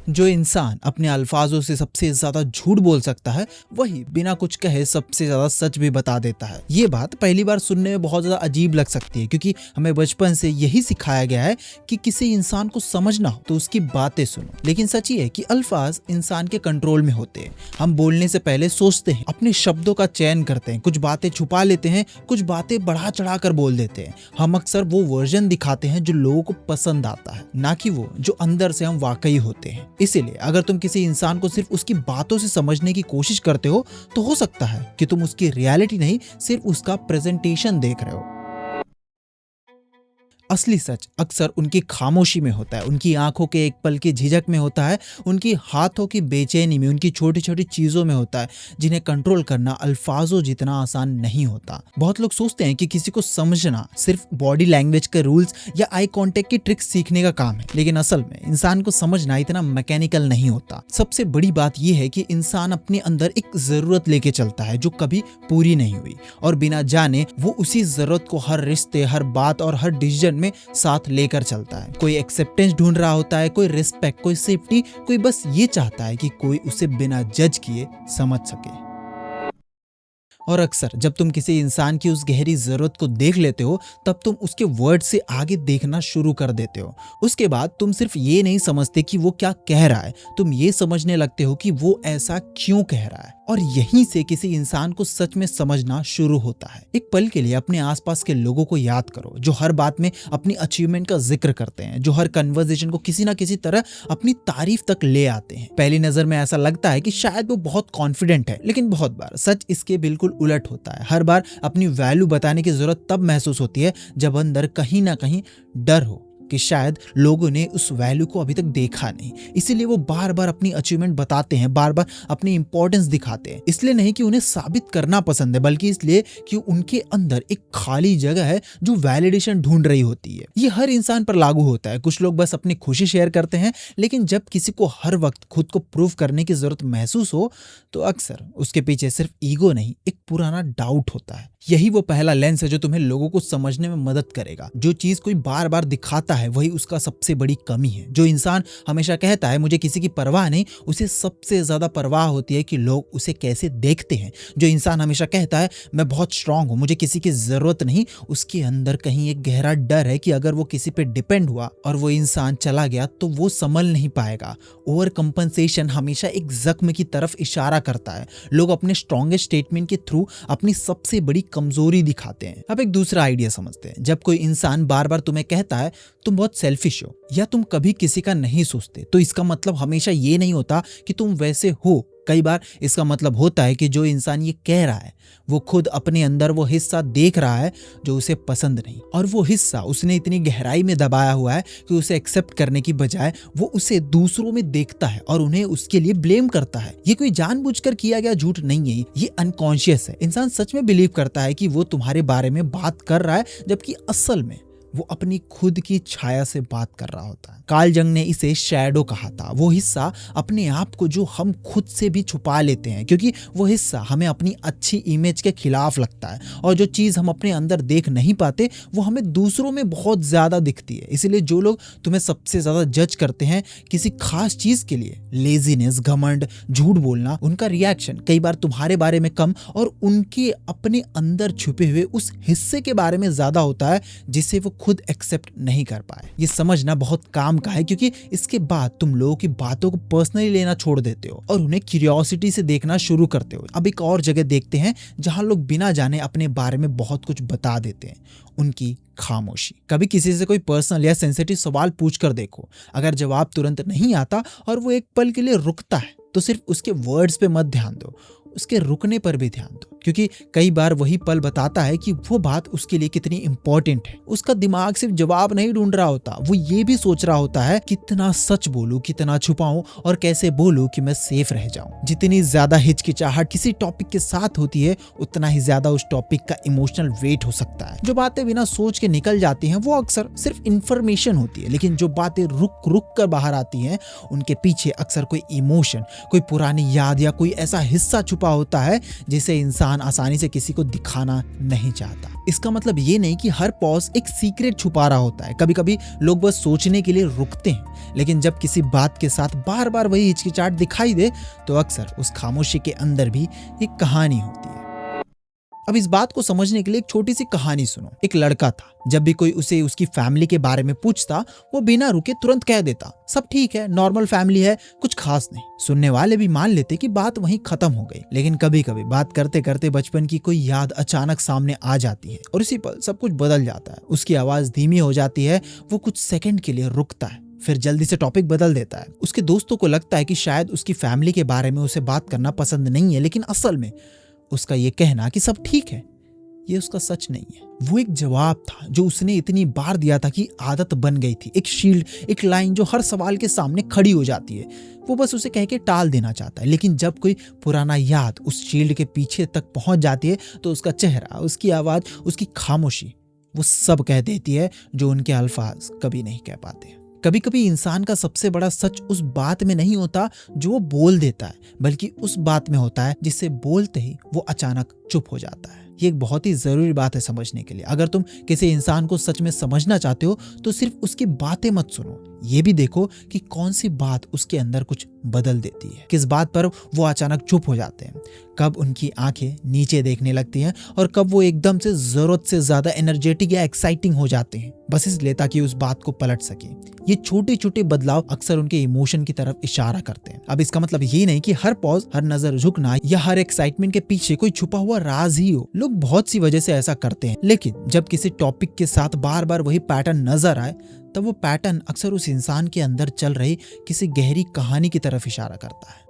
जो इंसान अपने अल्फाजों से सबसे ज्यादा झूठ बोल सकता है वही बिना कुछ कहे सबसे ज्यादा सच भी बता देता है। ये बात पहली बार सुनने में बहुत ज्यादा अजीब लग सकती है क्योंकि हमें बचपन से यही सिखाया गया है कि किसी इंसान को समझना हो तो उसकी बातें सुनो। लेकिन सच ये है कि अल्फाज इंसान के कंट्रोल में होते हैं। हम बोलने से पहले सोचते हैं, अपने शब्दों का चयन करते हैं, कुछ बातें छुपा लेते हैं, कुछ बातें बढ़ा चढ़ा कर बोल देते हैं। हम अक्सर वो वर्जन दिखाते हैं जो लोगों को पसंद आता है, ना कि वो जो अंदर से हम वाकई होते हैं। इसीलिए अगर तुम किसी इंसान को सिर्फ उसकी बातों से समझने की कोशिश करते हो सकता है कि तुम उसकी रियलिटी नहीं, सिर्फ उसका प्रेजेंटेशन देख रहे हो। असली सच अक्सर उनकी खामोशी में होता है, उनकी आंखों के एक पल की झिझक में होता है, उनकी हाथों की बेचैनी में, उनकी छोटी छोटी चीजों में होता है जिन्हें कंट्रोल करना अल्फाजों जितना आसान नहीं होता। बहुत लोग सोचते हैं कि किसी को समझना सिर्फ बॉडी लैंग्वेज के रूल्स या आई कांटेक्ट की ट्रिक्स सीखने का काम है, लेकिन असल में इंसान को समझना इतना मैकेनिकल नहीं होता। सबसे बड़ी बात यह है कि इंसान अपने अंदर एक जरूरत लेके चलता है जो कभी पूरी नहीं हुई, और बिना जाने वो उसी जरूरत को हर रिश्ते, हर बात और हर डिसीजन में साथ लेकर चलता है। कोई एक्सेप्टेंस ढूंढ रहा होता है, कोई रिस्पेक्ट, कोई सेफ्टी, कोई बस ये चाहता है कि कोई उसे बिना जज किए समझ सके। और अक्सर जब तुम किसी इंसान की उस गहरी जरूरत को देख लेते हो तब तुम उसके वर्ड से आगे देखना शुरू कर देते हो। उसके बाद तुम सिर्फ ये नहीं समझते कि वो क्या कह रहा है, तुम ये समझने लगते हो कि वो ऐसा क्यों कह रहा है। और यहीं से किसी इंसान को सच में समझना शुरू होता है। एक पल के लिए अपने आसपास के लोगों को याद करो जो हर बात में अपनी अचीवमेंट का जिक्र करते हैं, जो हर कन्वर्सेशन को किसी ना किसी तरह अपनी तारीफ तक ले आते हैं। पहली नजर में ऐसा लगता है कि शायद वो बहुत कॉन्फिडेंट है, लेकिन बहुत बार सच इसके बिल्कुल उलट होता है। हर बार अपनी वैल्यू बताने की जरूरत तब महसूस होती है जब अंदर कहीं ना कहीं डर हो कि शायद लोगों ने उस वैल्यू को अभी तक देखा नहीं। इसीलिए वो बार बार अपनी अचीवमेंट बताते हैं, बार बार अपनी इंपॉर्टेंस दिखाते हैं। इसलिए नहीं कि उन्हें साबित करना पसंद है, बल्कि इसलिए कि उनके अंदर एक खाली जगह है जो वैलिडेशन ढूंढ रही होती है। ये हर इंसान पर लागू होता है। कुछ लोग बस अपनी खुशी शेयर करते हैं, लेकिन जब किसी को हर वक्त खुद को प्रूव करने की जरूरत महसूस हो तो अक्सर उसके पीछे सिर्फ ईगो नहीं, एक पुराना डाउट होता है। यही वो पहला लेंस है जो तुम्हें लोगों को समझने में मदद करेगा। जो चीज कोई बार बार दिखाता है वही उसका सबसे बड़ी कमी है। जो इंसान हमेशा कहता है मुझे किसी की परवाह नहीं, उसे सबसे ज्यादा परवाह होती है कि लोग उसे कैसे देखते हैं। जो इंसान हमेशा कहता है मैं बहुत स्ट्रांग हूं, मुझे किसी की जरूरत नहीं, उसके अंदर कहीं एक गहरा डर है कि अगर वो किसी पे डिपेंड हुआ और वो इंसान चला गया तो वो संभल नहीं पाएगा। ओवर कंपनसेशन हमेशा एक जख्म की तरफ इशारा करता है। लोग अपने स्ट्रॉन्गेस्ट स्टेटमेंट के थ्रू अपनी सबसे बड़ी कमजोरी दिखाते हैं। अब एक दूसरा आइडिया समझते हैं। जब कोई इंसान बार बार तुम्हें कहता है तुम बहुत सेल्फिश हो या तुम कभी किसी का नहीं सोचते, तो इसका मतलब हमेशा ये नहीं होता कि तुम वैसे हो। कई बार इसका मतलब होता है कि जो इंसान ये कह रहा है वो खुद अपने अंदर वो हिस्सा देख रहा है जो उसे पसंद नहीं, और वो हिस्सा उसने इतनी गहराई में दबाया हुआ है कि उसे एक्सेप्ट करने की बजाय वो उसे दूसरों में देखता है और उन्हें उसके लिए ब्लेम करता है। ये कोई जानबूझकर किया गया झूठ नहीं है, ये अनकॉन्शियस है। इंसान सच में बिलीव करता है कि वो तुम्हारे बारे में बात कर रहा है, जबकि असल में वो अपनी खुद की छाया से बात कर रहा होता है। कार्ल जंग ने इसे शैडो कहा था, वो हिस्सा अपने आप को जो हम खुद से भी छुपा लेते हैं, क्योंकि वो हिस्सा हमें अपनी अच्छी इमेज के खिलाफ लगता है, और जो चीज हम अपने अंदर देख नहीं पाते वो हमें दूसरों में बहुत ज्यादा दिखती है। इसलिए जो लोग तुम्हें सबसे ज्यादा जज करते हैं किसी खास चीज के लिए, लेजीनेस, घमंड, झूठ बोलना, उनका रिएक्शन कई बार तुम्हारे बारे में कम और उनके अपने अंदर छुपे हुए उस हिस्से के बारे में ज्यादा होता है जिसे वो खुद एक्सेप्ट नहीं कर पाए। ये समझना बहुत काम का है, क्योंकि इसके बाद तुम लोगों की बातों को पर्सनली लेना छोड़ देते हो और उन्हें क्यूरियोसिटी से देखना शुरू करते हो। अब एक और जगह देखते हैं जहां लोग बिना जाने अपने बारे में बहुत कुछ बता देते हैं, उनकी खामोशी। कभी किसी से कोई पर्सनल या सेंसिटिव सवाल पूछ कर देखो, अगर जवाब तुरंत नहीं आता और वो एक पल के लिए रुकता है तो सिर्फ उसके वर्ड्स पे मत ध्यान दो, उसके रुकने पर भी ध्यान दो, क्योंकि कई बार वही पल बताता है कि वो बात उसके लिए कितनी इंपॉर्टेंट है। उसका दिमाग सिर्फ जवाब नहीं ढूंढ रहा होता, वो ये भी सोच रहा होता है कितना सच बोलूं, कितना छुपाऊं और कैसे बोलूं कि मैं सेफ रह जाऊं। जितनी ज्यादा हिचकिचाहट किसी टॉपिक के साथ होती है उतना ही ज्यादा उस टॉपिक का इमोशनल वेट हो सकता है। जो बातें बिना सोच के निकल जाती हैं वो अक्सर सिर्फ इंफॉर्मेशन होती है, लेकिन जो बातें रुक रुक कर बाहर आती हैं उनके पीछे अक्सर कोई इमोशन, कोई पुरानी याद या कोई ऐसा हिस्सा छुपा होता है जिसे इंसान इंसान आसानी से किसी को दिखाना नहीं चाहता। इसका मतलब ये नहीं कि हर पॉज एक सीक्रेट छुपा रहा होता है। कभी कभी लोग बस सोचने के लिए रुकते हैं, लेकिन जब किसी बात के साथ बार बार वही हिचकिचाहट दिखाई दे तो अक्सर उस खामोशी के अंदर भी एक कहानी होती है। अब इस बात को समझने के लिए एक छोटी सी कहानी सुनो। एक लड़का था, जब भी कोई उसे उसकी फैमिली के बारे में पूछता वो बिना रुके तुरंत कह देता, सब ठीक है, नॉर्मल फैमिली है, कुछ खास नहीं। सुनने वाले भी मान लेते कि बात वहीं खत्म हो गई। लेकिन कभी कभी बात करते करते बचपन की कोई याद अचानक सामने आ जाती है और इसी पल सब कुछ बदल जाता है। उसकी आवाज धीमी हो जाती है, वो कुछ सेकंड के लिए रुकता है, फिर जल्दी से टॉपिक बदल देता है। उसके दोस्तों को लगता है कि शायद उसकी फैमिली के बारे में उसे बात करना पसंद नहीं है, लेकिन असल में उसका ये कहना कि सब ठीक है ये उसका सच नहीं है। वो एक जवाब था जो उसने इतनी बार दिया था कि आदत बन गई थी। एक शील्ड, एक लाइन जो हर सवाल के सामने खड़ी हो जाती है। वो बस उसे कह के टाल देना चाहता है, लेकिन जब कोई पुराना याद उस शील्ड के पीछे तक पहुंच जाती है तो उसका चेहरा, उसकी आवाज, उसकी खामोशी वो सब कह देती है जो उनके अल्फाज कभी नहीं कह पाते। कभी कभी इंसान का सबसे बड़ा सच उस बात में नहीं होता जो वो बोल देता है, बल्कि उस बात में होता है जिससे बोलते ही वो अचानक चुप हो जाता है। ये एक बहुत ही जरूरी बात है समझने के लिए। अगर तुम किसी इंसान को सच में समझना चाहते हो तो सिर्फ उसकी बातें मत सुनो, ये भी देखो कि कौन सी बात उसके अंदर कुछ बदल देती है, किस बात पर वो अचानक चुप हो जाते हैं, कब उनकी आंखें नीचे देखने लगती हैं और कब वो एकदम से जरूरत से ज्यादा एनर्जेटिक या एक्साइटिंग हो जाते हैं, बस इसलिए ताकि उस बात को पलट सके। ये छोटे छोटे बदलाव अक्सर उनके इमोशन की तरफ इशारा करते हैं। अब इसका मतलब ये नहीं कि हर पॉज, हर नजर झुकना या हर एक्साइटमेंट के पीछे कोई छुपा हुआ राज ही हो। लोग बहुत सी वजह से ऐसा करते हैं, लेकिन जब किसी टॉपिक के साथ बार बार वही पैटर्न नजर आए तब वो पैटर्न अक्सर उस इंसान के अंदर चल रही किसी गहरी कहानी की तरफ इशारा करता है।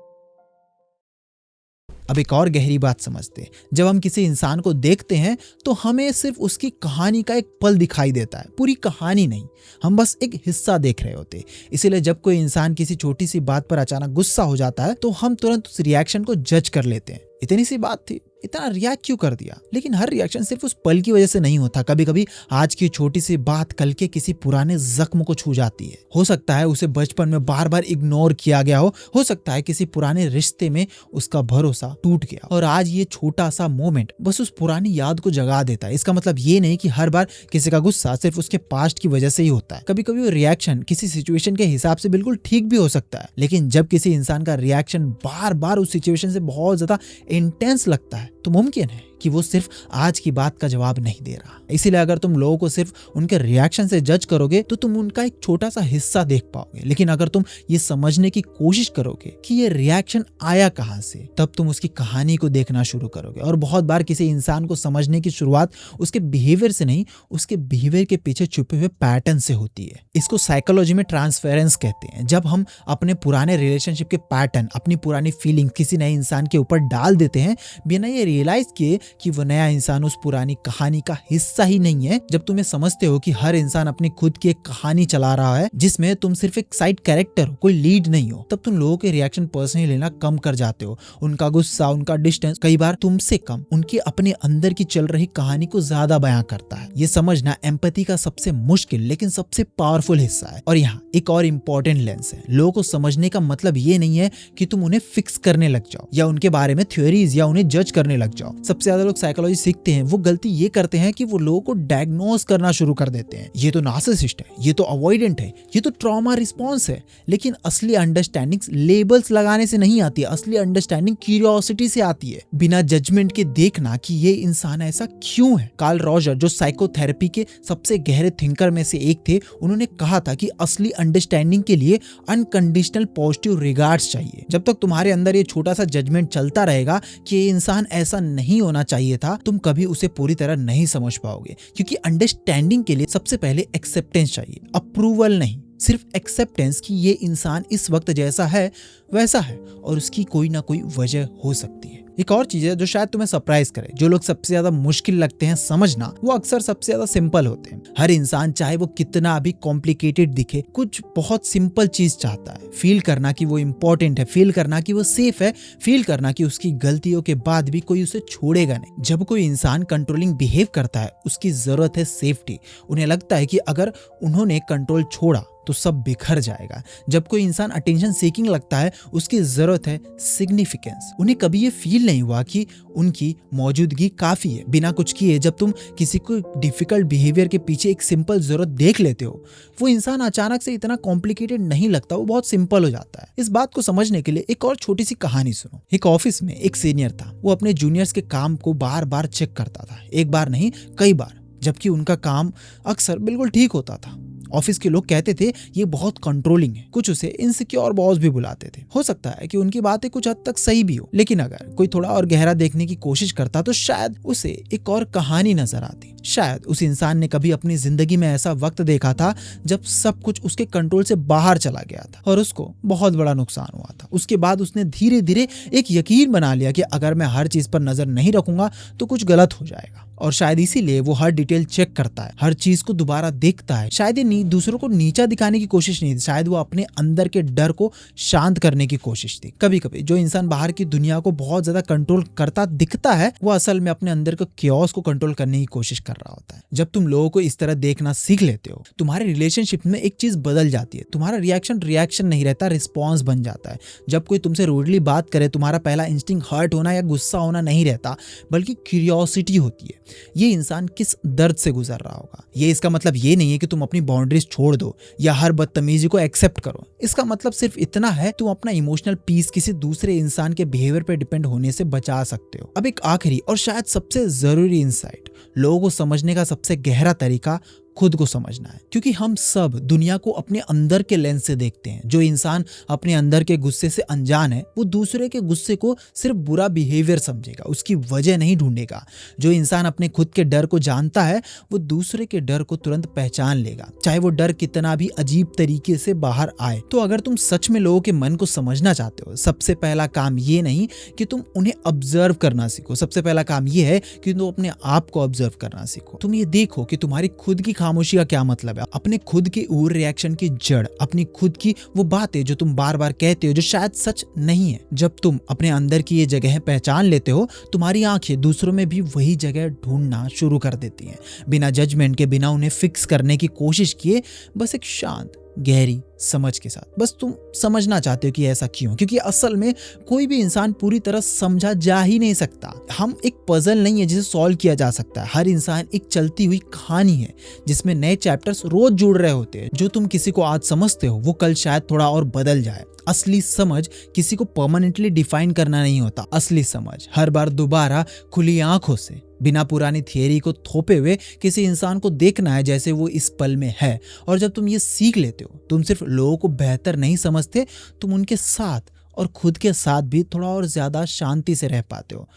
अब एक और गहरी बात समझते हैं। जब हम किसी इंसान को देखते हैं तो हमें सिर्फ उसकी कहानी का एक पल दिखाई देता है, पूरी कहानी नहीं। हम बस एक हिस्सा देख रहे होते हैं। इसीलिए जब कोई इंसान किसी छोटी सी बात पर अचानक गुस्सा हो जाता है तो हम तुरंत उस रिएक्शन को जज कर लेते हैं। इतनी सी बात थी, इतना रिएक्ट क्यों कर दिया? लेकिन हर रिएक्शन सिर्फ उस पल की वजह से नहीं होता। कभी कभी आज की छोटी सी बात कल के किसी पुराने जख्म को छू जाती है। हो सकता है उसे बचपन में बार बार इग्नोर किया गया हो सकता है किसी पुराने रिश्ते में उसका भरोसा टूट गया और आज ये छोटा सा मोमेंट बस उस पुरानी याद को जगा देता है। इसका मतलब ये नहीं कि हर बार किसी का गुस्सा सिर्फ उसके पास्ट की वजह से ही होता है। कभी कभी वो रिएक्शन किसी सिचुएशन के हिसाब से बिल्कुल ठीक भी हो सकता है, लेकिन जब किसी इंसान का रिएक्शन बार बार उस सिचुएशन से बहुत ज्यादा इंटेंस लगता है तो मुमकिन है कि वो सिर्फ आज की बात का जवाब नहीं दे रहा। इसीलिए अगर तुम लोगों को सिर्फ उनके रिएक्शन से जज करोगे तो तुम उनका एक छोटा सा हिस्सा देख पाओगे, लेकिन अगर तुम ये समझने की कोशिश करोगे कि ये रिएक्शन आया कहां से, तब तुम उसकी कहानी को देखना शुरू करोगे। और बहुत बार किसी इंसान को समझने की शुरुआत उसके बिहेवियर से नहीं, उसके बिहेवियर के पीछे छुपे हुए पैटर्न से होती है। इसको साइकोलॉजी में ट्रांसफेरेंस कहते हैं। जब हम अपने पुराने रिलेशनशिप के पैटर्न, अपनी पुरानी फीलिंग किसी नए इंसान के ऊपर डाल देते हैं बिना ये रियलाइज किए कि वो नया इंसान उस पुरानी कहानी का हिस्सा ही नहीं है। जब तुम्हें समझते हो कि हर इंसान अपनी खुद की एक कहानी चला रहा है जिसमें तुम सिर्फ एक साइड कैरेक्टर हो, कोई लीड नहीं हो, तब तुम लोगों के रिएक्शन पर्सनली लेना कम कर जाते हो। उनका गुस्सा, उनका डिस्टेंस कई बार तुमसे कम उनके अपने अंदर की चल रही कहानी को ज्यादा बयां करता है। ये समझना एम्पैथी का सबसे मुश्किल लेकिन सबसे पावरफुल हिस्सा है। और यहाँ एक और इम्पोर्टेंट लेंस है। लोगों को समझने का मतलब ये नहीं है कि तुम उन्हें फिक्स करने लग जाओ या उनके बारे में थ्योरीज या उन्हें जज करने लग जाओ। सबसे ज्यादा लोग साइकोलॉजी सीखते हैं वो गलती ये करते हैं कि वो लोगों को डायग्नोज करना शुरू कर देते हैं। ये तो नार्सिसिस्ट है, ये तो अवॉइडेंट है, ये तो ट्रॉमा रिस्पॉन्स है। लेकिन असली अंडरस्टैंडिंग लेबल्स लगाने से नहीं आती है। असली अंडरस्टैंडिंग क्यूरियोसिटी से आती है, बिना जजमेंट के देखना कि ये इंसान ऐसा क्यों है। कार्ल रॉजर, जो साइकोथेरेपी के सबसे गहरे थिंकर में से एक थे, उन्होंने कहा था कि असली अंडरस्टैंडिंग के लिए अनकंडीशनल पॉजिटिव रिगार्ड्स चाहिए। जब तक तुम्हारे अंदर ये छोटा सा जजमेंट चलता रहेगा कि ये इंसान ऐसा नहीं होना चाहिए था, तुम कभी उसे पूरी तरह नहीं समझ पाओगे। क्योंकि अंडरस्टैंडिंग के लिए सबसे पहले एक्सेप्टेंस चाहिए, अप्रूवल नहीं। सिर्फ एक्सेप्टेंस कि ये इंसान इस वक्त जैसा है वैसा है और उसकी कोई ना कोई वजह हो सकती है। एक और चीज है जो शायद तुम्हें सरप्राइज करे, जो लोग सबसे ज्यादा मुश्किल लगते हैं समझना, वो अक्सर सबसे ज्यादा सिंपल होते हैं। हर इंसान चाहे वो कितना भी कॉम्प्लिकेटेड दिखे, कुछ बहुत सिंपल चीज चाहता है। फील करना कि वो इम्पोर्टेंट है, फील करना कि वो सेफ है, फील करना कि उसकी गलतियों के बाद भी कोई उसे छोड़ेगा नहीं। जब कोई इंसान कंट्रोलिंग बिहेव करता है, उसकी जरूरत है सेफ्टी। उन्हें लगता है कि अगर उन्होंने कंट्रोल छोड़ा तो सब बिखर जाएगा। जब कोई इंसान अटेंशन सीकिंग लगता है, उसकी जरूरत है सिग्निफिकेंस। उन्हें कभी ये फील नहीं हुआ कि उनकी मौजूदगी काफी है। बिना कुछ किए जब तुम किसी को डिफिकल्ट बिहेवियर के पीछे एक सिंपल जरूरत देख लेते हो, वो इंसान अचानक से इतना कॉम्प्लिकेटेड नहीं लगता, वो बहुत सिंपल हो जाता है। इस बात को समझने के लिए एक और छोटी सी कहानी सुनो। एक ऑफिस में एक सीनियर था। वो अपने जूनियर्स के काम को बार बार चेक करता था, एक बार नहीं कई बार, जबकि उनका काम अक्सर बिल्कुल ठीक होता था। ऑफिस के लोग कहते थे ये बहुत कंट्रोलिंग है, कुछ उसे इनसिक्योर बॉस भी बुलाते थे। हो सकता है कि उनकी बातें कुछ हद तक सही भी हो, लेकिन अगर कोई थोड़ा और गहरा देखने की कोशिश करता तो शायद उसे एक और कहानी नजर आती। शायद उस इंसान ने कभी अपनी जिंदगी में ऐसा वक्त देखा था जब सब कुछ उसके कंट्रोल से बाहर चला गया था और उसको बहुत बड़ा नुकसान हुआ था। उसके बाद उसने धीरे धीरे एक यकीन बना लिया कि अगर मैं हर चीज पर नजर नहीं रखूंगा तो कुछ गलत हो जाएगा, और शायद इसीलिए वो हर डिटेल चेक करता है, हर चीज को दोबारा देखता है। शायद ये दूसरों को नीचा दिखाने की कोशिश नहीं थी, शायद वो अपने अंदर के डर को शांत करने की कोशिश थी। कभी कभी जो इंसान बाहर की दुनिया को बहुत ज्यादा कंट्रोल करता दिखता है, वो असल में अपने अंदर के क्योस को कंट्रोल करने की कोशिश कर रहा होता है। जब तुम लोगों को इस तरह देखना सीख लेते हो, तुम्हारे रिलेशनशिप में एक चीज बदल जाती है। तुम्हारा रिएक्शन नहीं रहता, रिस्पॉन्स बन जाता है। जब कोई तुमसे रूडली बात करे, तुम्हारा पहला इंस्टिंक्ट हर्ट होना या गुस्सा होना नहीं रहता, बल्कि क्यूरियोसिटी होती है, ये इंसान किस दर्द से गुजर रहा होगा। ये इसका मतलब ये नहीं है कि तुम अपनी बाउंड्रीज छोड़ दो या हर बदतमीजी को एक्सेप्ट करो। इसका मतलब सिर्फ इतना है, तुम अपना इमोशनल पीस किसी दूसरे इंसान के बिहेवियर पर डिपेंड होने से बचा सकते हो। अब एक आखिरी और शायद सबसे जरूरी इंसाइट, लोगों को समझने का सबसे गहरा तरीका खुद को समझना है। क्योंकि हम सब दुनिया को अपने अंदर के लेंस से देखते हैं। जो इंसान अपने अंदर के गुस्से से अनजान है, वो दूसरे के गुस्से को सिर्फ बुरा बिहेवियर समझेगा, उसकी वजह नहीं ढूंढेगा। जो इंसान अपने खुद के डर को जानता है, वो दूसरे के डर को तुरंत पहचान लेगा, चाहे वो डर कितना भी अजीब तरीके से बाहर आए। तो अगर तुम सच में लोगों के मन को समझना चाहते हो, सबसे पहला काम ये नहीं कि तुम उन्हें ऑब्जर्व करना सीखो, सबसे पहला काम ये है कि तुम अपने आप को ऑब्जर्व करना सीखो। तुम ये देखो कि तुम्हारी खुद की खामोशी का क्या मतलब है, अपने खुद के ओवर रिएक्शन की जड़, अपनी खुद की वो बातें जो तुम बार बार कहते हो जो शायद सच नहीं है। जब तुम अपने अंदर की ये जगह पहचान लेते हो, तुम्हारी आंखें दूसरों में भी वही जगह ढूंढना शुरू कर देती हैं, बिना जजमेंट के, बिना उन्हें फिक्स करने की कोशिश किए, बस एक शांत गहरी समझ के साथ। बस तुम समझना चाहते हो कि ऐसा क्यों, क्योंकि असल में कोई भी इंसान पूरी तरह समझा जा ही नहीं सकता। हम एक पजल नहीं है जिसे सॉल्व किया जा सकता है। हर इंसान एक चलती हुई कहानी है जिसमें नए चैप्टर्स रोज जुड़ रहे होते हैं। जो तुम किसी को आज समझते हो, वो कल शायद थोड़ा और बदल जाए। असली समझ किसी को परमानेंटली डिफाइन करना नहीं होता। असली समझ हर बार दोबारा खुली आंखों से, बिना पुरानी थियरी को थोपे हुए किसी इंसान को देखना है जैसे वो इस पल में है। और जब तुम ये सीख लेते हो, तुम सिर्फ लोगों को बेहतर नहीं समझते, तुम उनके साथ और खुद के साथ भी थोड़ा और ज्यादा शांति से रह पाते हो।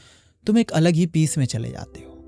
तुम एक अलग ही पीस में चले जाते हो।